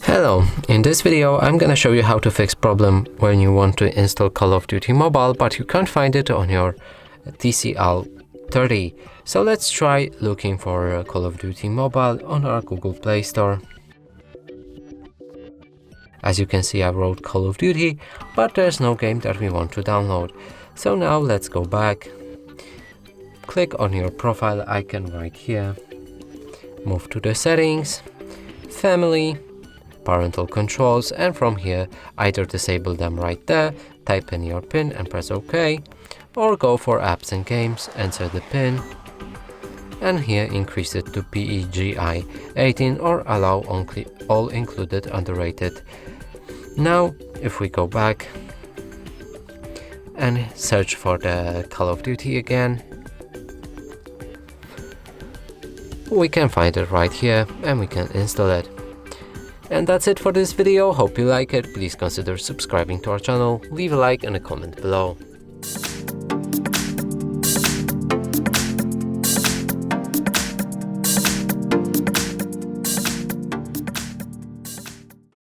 Hello, in this video I'm gonna show you how to fix problem when you want to install Call of Duty Mobile but you can't find it on your TCL 30. So let's try looking for Call of Duty Mobile on our Google Play Store. As you can see, I wrote Call of Duty, but there's no game that we want to download. So now let's go back, click on your profile icon right here, move to the settings, family, parental controls, and from here either disable them right there, type in your PIN and press OK, or go for apps and games, enter the PIN, and here increase it to PEGI 18 or allow all included underrated. Now if we go back and search for the Call of Duty again, we can find it right here and we can install it. And that's it for this video. Hope you like it. Please consider subscribing to our channel, leave a like and a comment below.